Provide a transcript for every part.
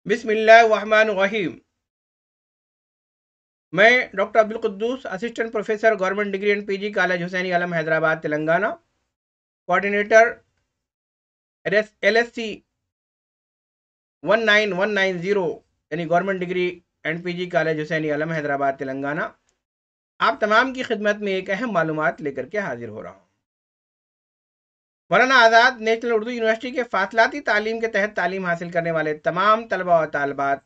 बिस्मिल्लाहिर्रहमानिर्रहीम। मैं doctor Abdul Quddus, assistant professor, government degree and PG, college Husaini Alam, Hyderabad, Telangana, coordinator LSC 19190 यानी government degree and PG, college Husaini Alam, Hyderabad, Telangana. आप तमाम की खिदमत में एक अहम मालूमात लेकर के हाजिर हो रहा हूँ। मौलाना आज़ाद नेशनल उर्दू यूनिवर्सिटी के फासलाती तालीम के तहत तालीम हासिल करने वाले तमाम तलबा और तालबात,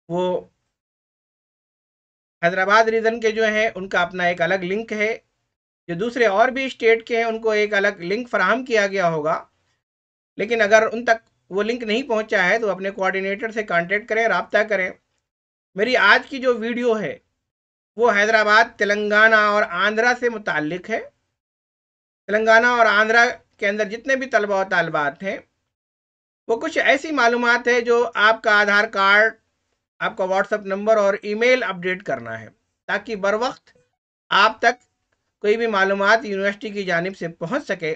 वो हैदराबाद रीजन के जो हैं उनका अपना एक अलग लिंक है। जो दूसरे और भी स्टेट के हैं उनको एक अलग लिंक फराहम किया गया होगा, लेकिन अगर उन तक वो लिंक नहीं पहुंचा है तो अपने कोऑर्डिनेटर से कांटेक्ट करें, रब्ता करें। मेरी आज की जो वीडियो है वो हैदराबाद, तेलंगाना और आंध्रा से मुताल्लिक है। तेलंगाना और आंध्रा के अंदर जितने भी तलबा और तालबात हैं, वो कुछ ऐसी मालूमात है जो आपका आधार कार्ड, आपका व्हाट्सएप नंबर और ईमेल अपडेट करना है, ताकि बर वक्त आप तक कोई भी मालूमात यूनिवर्सिटी की जानिब से पहुंच सके।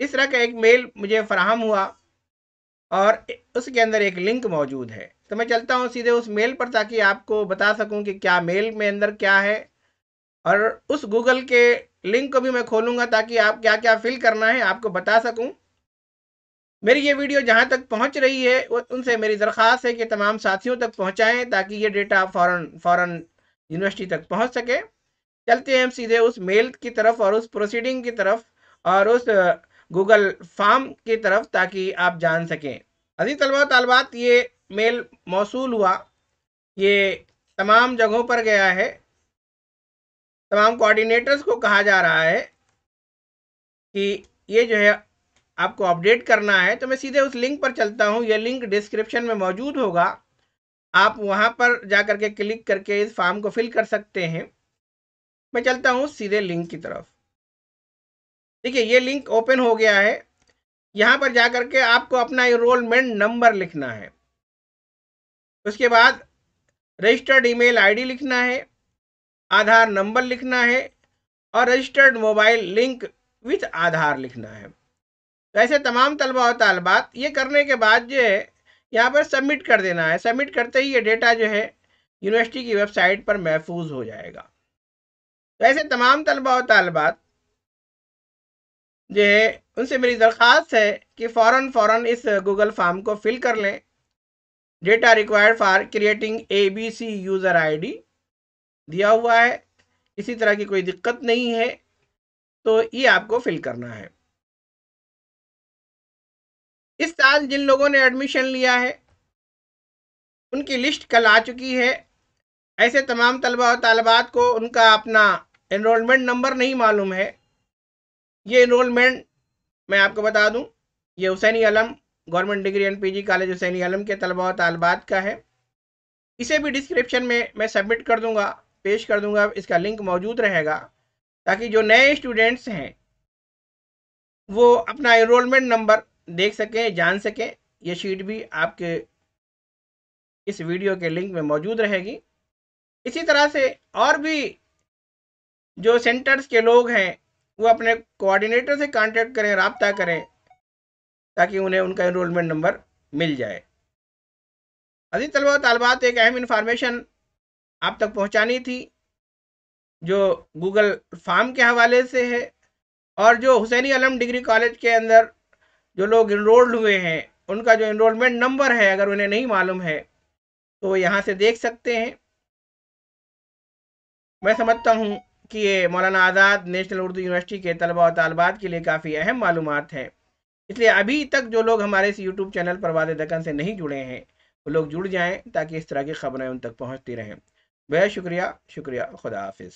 इस तरह का एक मेल मुझे फराहम हुआ और उसके अंदर एक लिंक मौजूद है, तो मैं चलता हूं सीधे उस मेल पर, ताकि आपको बता सकूं कि क्या मेल में अंदर क्या है। और उस गूगल के लिंक को भी मैं खोलूंगा ताकि आप क्या क्या फिल करना है आपको बता सकूं। मेरी ये वीडियो जहां तक पहुंच रही है उनसे मेरी दरख्वास्त है कि तमाम साथियों तक पहुंचाएं, ताकि ये डेटा फ़ौरन यूनिवर्सिटी तक पहुंच सके। चलते हैं हम सीधे उस मेल की तरफ और उस प्रोसीडिंग की तरफ और उस गूगल फॉर्म की तरफ, ताकि आप जान सकें। अजीज तलबा तालबात, ये मेल मौसूल हुआ, ये तमाम जगहों पर गया है। तमाम कोऑर्डिनेटर्स को कहा जा रहा है कि ये जो है आपको अपडेट करना है। तो मैं सीधे उस लिंक पर चलता हूँ, ये लिंक डिस्क्रिप्शन में मौजूद होगा, आप वहाँ पर जा कर के क्लिक करके इस फॉर्म को फिल कर सकते हैं। मैं चलता हूँ सीधे लिंक की तरफ। देखिए, ये लिंक ओपन हो गया है। यहाँ पर जा कर के आपको अपना एनरोलमेंट नंबर लिखना है, उसके बाद रजिस्टर्ड ईमेल आईडी लिखना है, आधार नंबर लिखना है और रजिस्टर्ड मोबाइल लिंक विथ आधार लिखना है। तो ऐसे तमाम तलबा और तालबात ये करने के बाद जो है यहाँ पर सबमिट कर देना है। सबमिट करते ही ये डेटा जो है यूनिवर्सिटी की वेबसाइट पर महफूज हो जाएगा। तो ऐसे तमाम तलबा और तालबात जो है उनसे मेरी दरख्वास्त है कि फ़ौरन इस गूगल फॉर्म को फिल कर लें। Data required for creating ABC user ID दिया हुआ है, किसी तरह की कोई दिक्कत नहीं है, तो ये आपको फिल करना है। इस साल जिन लोगों ने एडमिशन लिया है उनकी लिस्ट कल आ चुकी है। ऐसे तमाम तलबा और तालबात को उनका अपना एनरोलमेंट नंबर नहीं मालूम है। ये एनरोलमेंट मैं आपको बता दूं, ये Husaini Alam government degree and PG, college Husaini Alam के तलबा और तालबात का है। इसे भी डिस्क्रिप्शन में मैं सबमिट कर दूंगा, पेश कर दूंगा, इसका लिंक मौजूद रहेगा, ताकि जो नए स्टूडेंट्स हैं वो अपना एनरोलमेंट नंबर देख सकें, जान सकें। ये शीट भी आपके इस वीडियो के लिंक में मौजूद रहेगी। इसी तरह से और भी जो सेंटर्स के लोग हैं वो अपने कोऑर्डिनेटर से कांटेक्ट करें, रब्ता करें, ताकि उन्हें उनका एनरोलमेंट नंबर मिल जाए। अजीज तलबा व तालबात, एक अहम इंफॉर्मेशन आप तक पहुंचानी थी जो गूगल फॉर्म के हवाले से है, और जो हुसैनी आलम डिग्री कॉलेज के अंदर जो लोग इनरोल्ड हुए हैं उनका जो इनरोलमेंट नंबर है, अगर उन्हें नहीं मालूम है तो यहाँ से देख सकते हैं। मैं समझता हूँ कि ये मौलाना आज़ाद नेशनल उर्दू यूनिवर्सिटी के तलबा और तालबात के लिए काफ़ी अहम मालूमात है। इसलिए अभी तक जो लोग हमारे इस यूट्यूब चैनल पर वादे दकन से नहीं जुड़े हैं वो लोग जुड़ जाएं, ताकि इस तरह की खबरें उन तक पहुँचती रहें। बेहद शुक्रिया, शुक्रिया। खुदा हाफिज़।